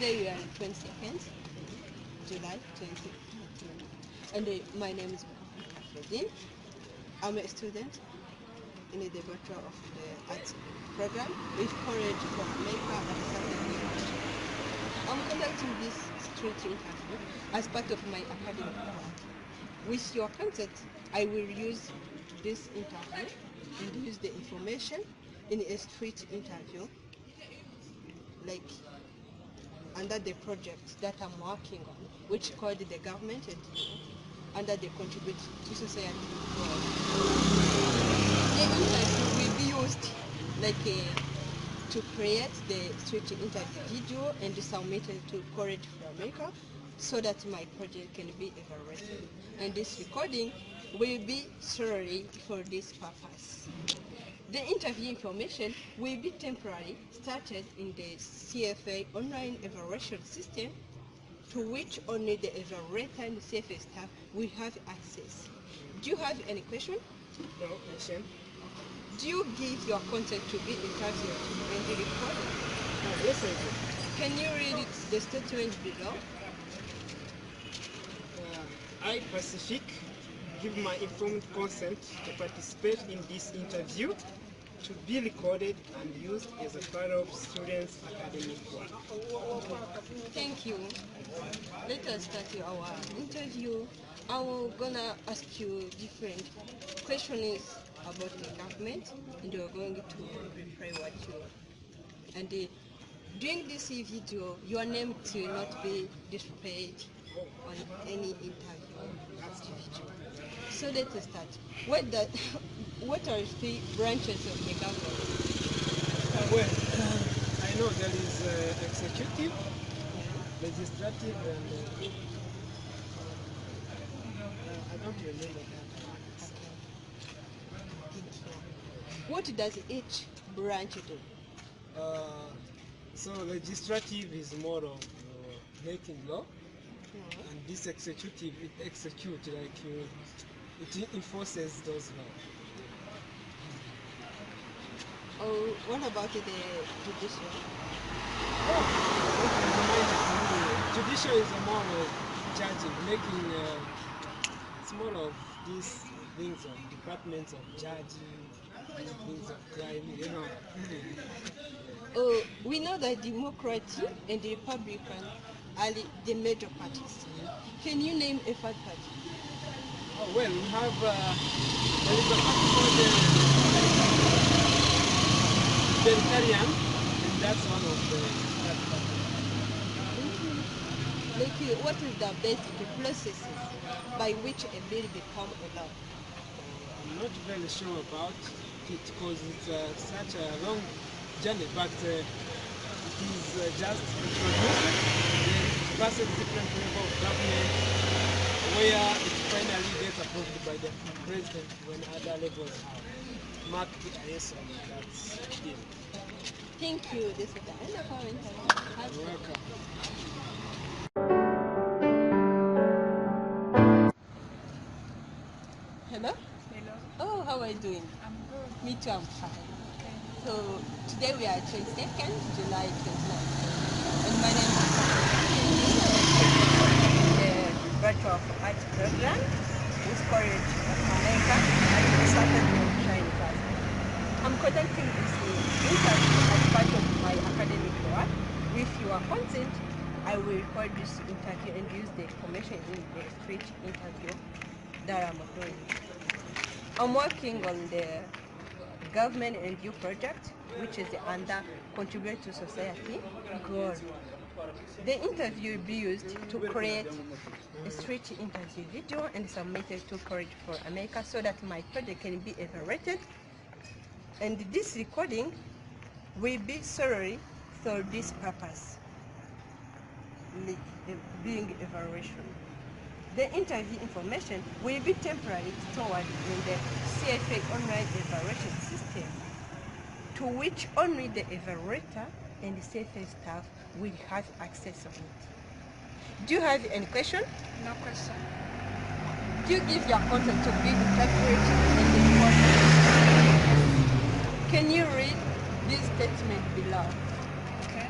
today we are 22nd July 2019, and my name is Alfredine. I'm a student in the Bachelor of the Arts program with Courage for America at Southern University. I'm conducting this street interview as part of my academic work. With your consent, I will use this interview and use the information in a street interview, like under the project that I'm working on, which called the government and under the contribute to society. The interview will be used to create the street interview video and submit it to Courage for America so that my project can be evaluated. And this recording will be solely for this purpose. The interview information will be temporarily started in the CFA online evaluation system, to which only the evaluator and CFA staff will have access. Do you have any question? No question. Do you give your consent to be interviewed and recorded? Yes, I do. Can you read the statement below? I, Pacific, give my informed consent to participate in this interview, to be recorded and used as a part of students' academic work. Thank you. Let us start our interview. I'm gonna ask you different questions about the government, and you're going to reply what you. And during this video, your name will not be displayed on any interview. So let us start. What are the branches of the government? I know there is executive, legislative, and I don't remember that. What does each branch do? So legislative is more of making law, and this executive, it executes, it enforces those laws. Oh, what about the judicial? Judicial is more of judging, making it's more of these things of departments of judging, things of crime, you know. We know that Democratic and the Republican are the major parties. Can you name a third party? Oh, well, we have there is a party called Libertarian, and that's one of the third parties. What is the basic processes by which a bill becomes a law? I'm not very sure about it because it's such a long journey, but it is just introduced, then it passes different level of government, where it finally gets approved by the president when other levels have marked it yes on that deal. Thank you. This is the end of our interview. You're welcome. Hello? Hello. Oh, how are you doing? I'm good. Me too, I'm fine. Okay. So today we are 22nd July 2019, and my name is the Bachelor of Arts program with Courage of America at Southern University. I'm conducting this interview as part of my academic work. With your consent, I will record this interview and use the information in the street interview that I'm doing. I'm working on the government and youth project, which is under contribute to society goal. The interview will be used to create a street interview video and submit it to Courage for America so that my project can be evaluated. And this recording will be solely for this purpose, being evaluation. The interview information will be temporarily stored in the CFA online evaluation system, to which only the evaluator and the CFA staff will have access on it. Do you have any question? No question. Do you give your consent to be interpreted in the recording? Can you read this statement below? Okay.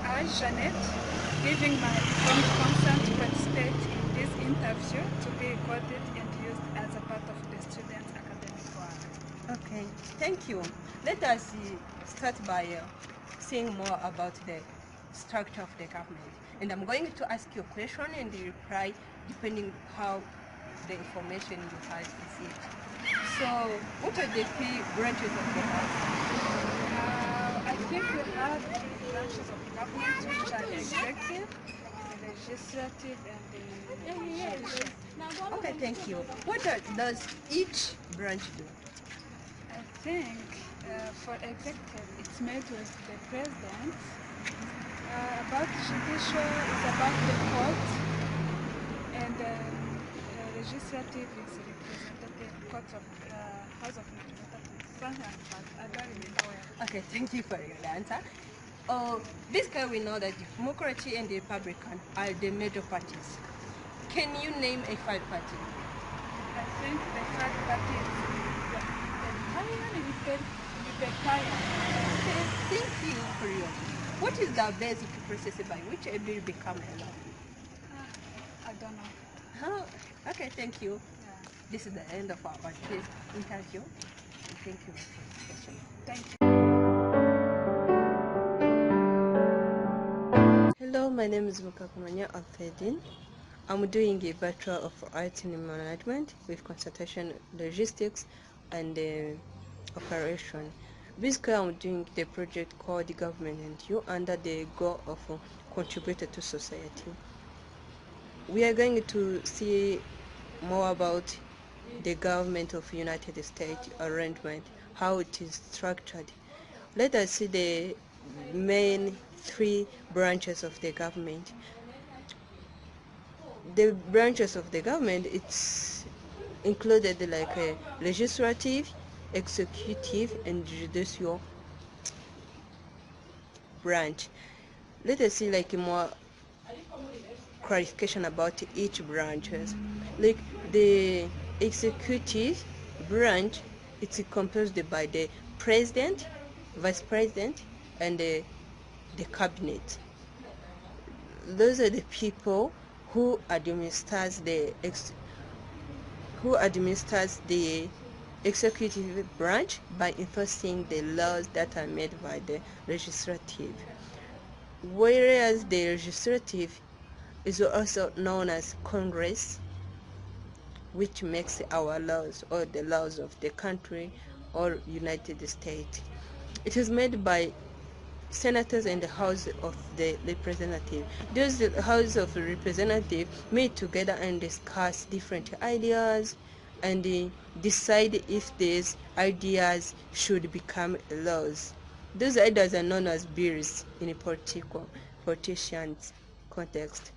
I, I, Janet, giving my informed consent to participate in this interview to be recorded and used as a part of the students' academic work. Okay, thank you. Let us start by saying more about the structure of the government. And I'm going to ask you a question and you reply depending how the information you have is it. So, what are the three branches of the government? I think we have three branches of government, which are the executive, the legislative, and the judicial. Okay, thank you. Does each branch do? I think for executive, it's made with the president. About judicial, it's about the court, and legislative is representative court of House of Representatives. Something like that. I don't remember well. Okay, thank you for your answer. Basically, we know that the Democracy and the Republican are the major parties. Can you name a third party? I think the third party is libertarian. Okay, thank you for your. What is the basic process by which a bill becomes a law? I don't know. Oh, okay, thank you. Yeah. This is the end of our today's interview. Thank you for this question. Thank you. Hello, my name is Mukakumanya Alfredine. I'm doing a Bachelor of Arts in Management with concentration logistics and operation. Basically, I'm doing the project called the Government and You under the goal of contributor to society. We are going to see more about the government of United States arrangement, how it is structured. Let us see the main three branches of the government. The branches of the government, it's included like a legislative, executive, and judicial branch. Let us see like more clarification about each branches. Like the executive branch, it's composed by the president, vice president, and the cabinet. Those are the people who administers the executive branch by enforcing the laws that are made by the legislative. Whereas the legislative is also known as Congress, which makes our laws or the laws of the country or United States. It is made by senators and the House of the Representative. Those House of Representative meet together and discuss different ideas and decide if these ideas should become laws. Those ideas are known as bills in a politician's context.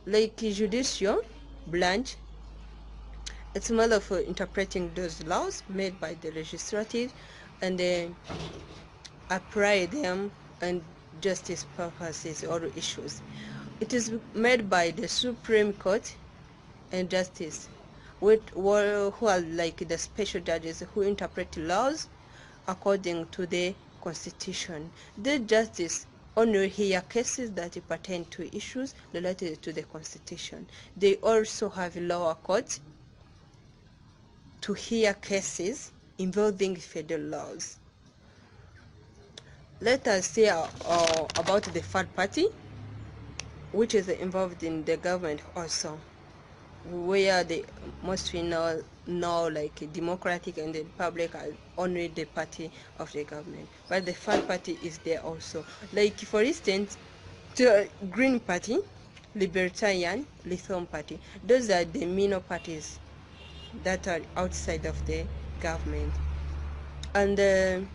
Like judicial branch, it's more of interpreting those laws made by the legislative and apply them and justice purposes or issues. It is made by the Supreme Court and Justice, who are like the special judges who interpret laws according to the Constitution. The justice only hear cases that pertain to issues related to the Constitution. They also have lower courts to hear cases involving federal laws. Let us say about the third party, which is involved in the government also, where the most we know like Democratic and the Republic are only the party of the government, but the third party is there also. Like for instance, the Green Party, Libertarian, Reform Party. Those are the minor parties that are outside of the government. And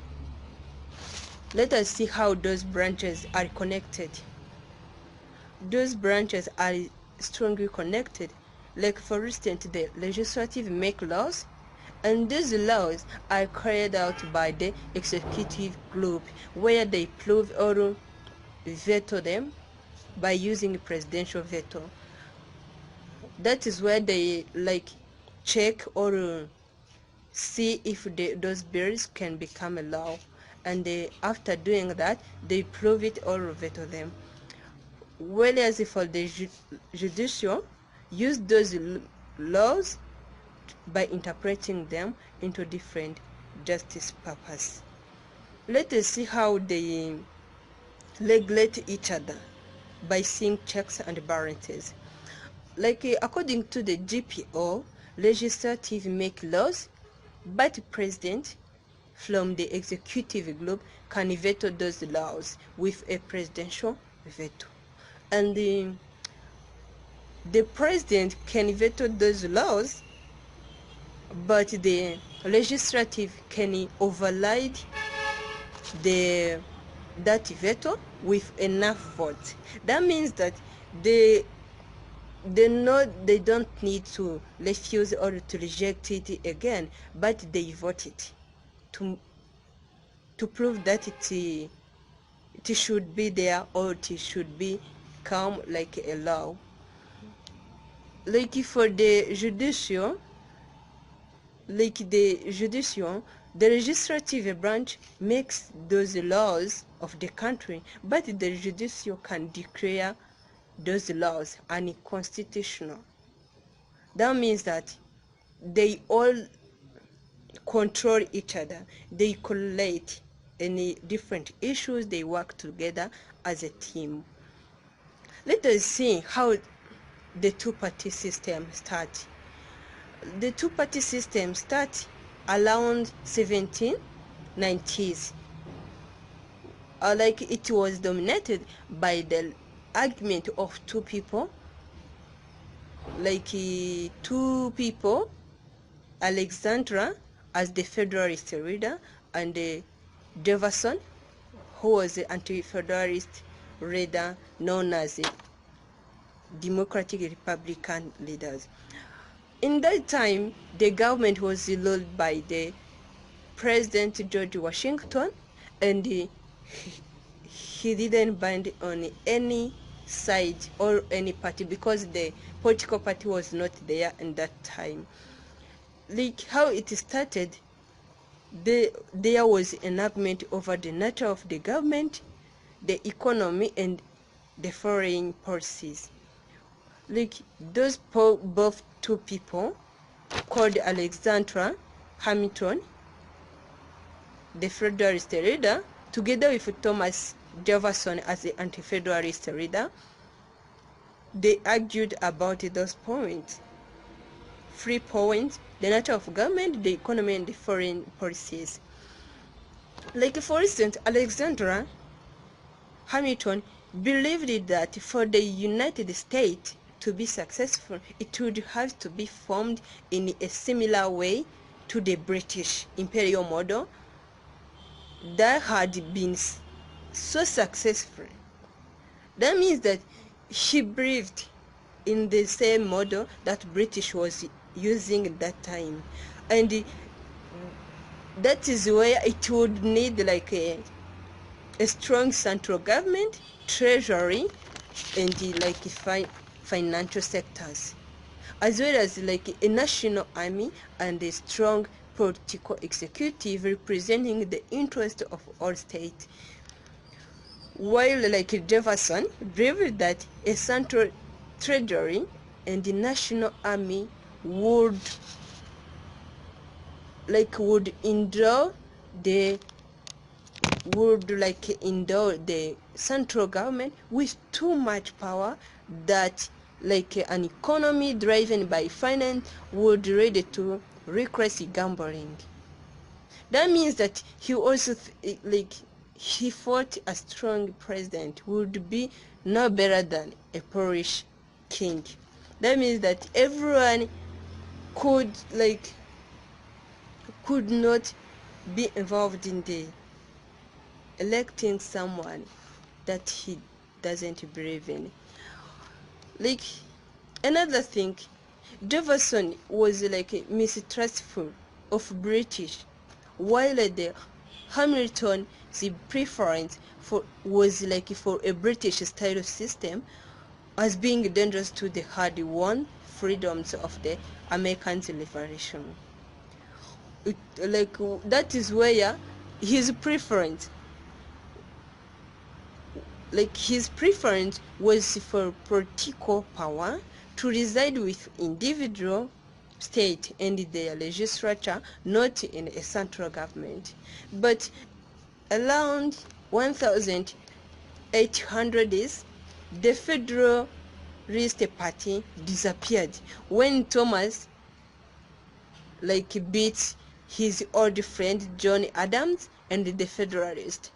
let us see how those branches are connected. Those branches are strongly connected. Like for instance, the legislative make laws, and these laws are carried out by the executive group, where they approve or veto them by using presidential veto. That is where they like check or see if those bills can become a law. and after doing that, they prove it or veto them. Whereas for the judicial, use those laws by interpreting them into different justice purposes. Let us see how they regulate each other by seeing checks and balances. Like according to the GPO, legislative make laws, but president from the executive group can veto those laws with a presidential veto. And the president can veto those laws, but the legislative can override that veto with enough votes. That means that they they don't need to refuse or to reject it again, but they vote it to prove that it should be there, or it should become like a law. Like for the judicial, the legislative branch makes those laws of the country, but the judicial can declare those laws unconstitutional. That means that they all control each other. They collate any different issues. They work together as a team. Let us see how the two-party system starts. The two-party system starts around 1790s. Like it was dominated by the argument of two people, Alexandra as the Federalist leader, and Jefferson, who was the anti-Federalist leader known as the Democratic Republican leaders. In that time, the government was ruled by the President George Washington, and he didn't bind on any side or any party because the political party was not there in that time. Like how it started, there was an argument over the nature of the government, the economy, and the foreign policies. Like those both two people called Alexandra Hamilton, the Federalist leader, together with Thomas Jefferson as the anti-Federalist leader, they argued about those points. 3 points: the nature of government, the economy, and the foreign policies. Like for instance, Alexandra Hamilton believed that for the United States to be successful, it would have to be formed in a similar way to the British imperial model that had been so successful. That means that she believed in the same model that British was using at that time, and that is where it would need like a strong central government, treasury, and like financial sectors, as well as like a national army and a strong political executive representing the interest of all states. While like Jefferson believed that a central treasury and the national army would endow the central government with too much power, that like an economy driven by finance would lead to reckless gambling. That means that he also he thought a strong president would be no better than a Polish king. That means that everyone could not be involved in the electing someone that he doesn't believe in. Like another thing, Jefferson was like mistrustful of British, while the Hamilton's preference was like for a British style system as being dangerous to the hard-won freedoms of the American liberation. That is where his preference, his preference was for political power to reside with individual state and their legislature, not in a central government. But around 1800s, the Federalist Party disappeared when Thomas beat his old friend John Adams and the Federalists.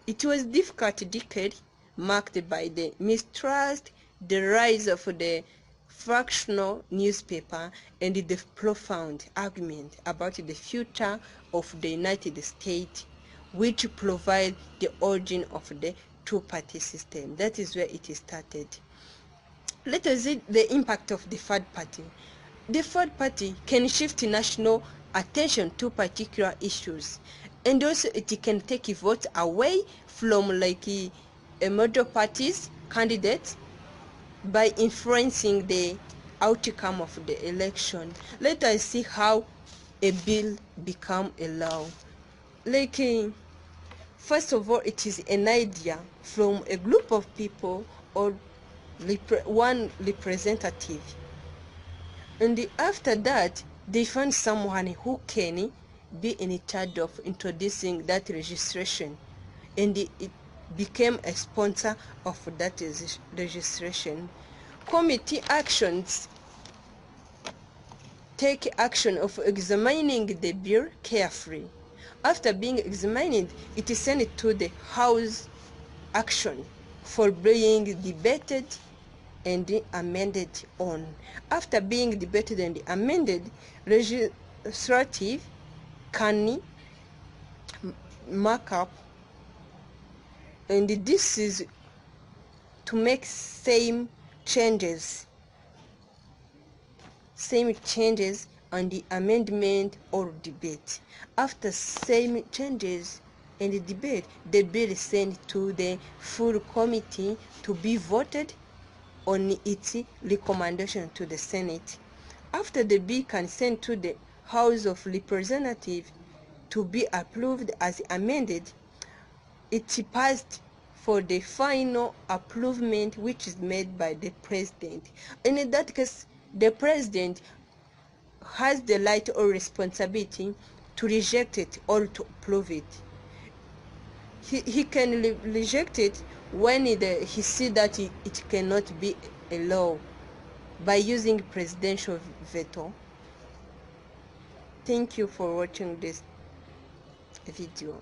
It was a difficult decade marked by the mistrust, the rise of the fractional newspaper, and the profound argument about the future of the United States, which provide the origin of the two-party system. That is where it started. Let us see the impact of the third party. The third party can shift national attention to particular issues, and also it can take a vote away from a model party's candidates by influencing the outcome of the election. Let us see how a bill become a law. First of all, it is an idea from a group of people or one representative, and after that they find someone who can be in charge of introducing that registration, and it became a sponsor of that registration. Committee actions take action of examining the bill carefully. After being examined, it is sent to the House action for being debated and amended on. After being debated and amended, legislative can mark up, and this is to make same changes on the amendment or debate. After same changes and the debate, the bill is sent to the full committee to be voted on its recommendation to the Senate. After the bill can send to the House of Representatives to be approved as amended, it passed for the final approval, which is made by the president. And in that case, the president has the right or responsibility to reject it or to approve it. He can reject it when he see that it cannot be a law by using presidential veto. Thank you for watching this video.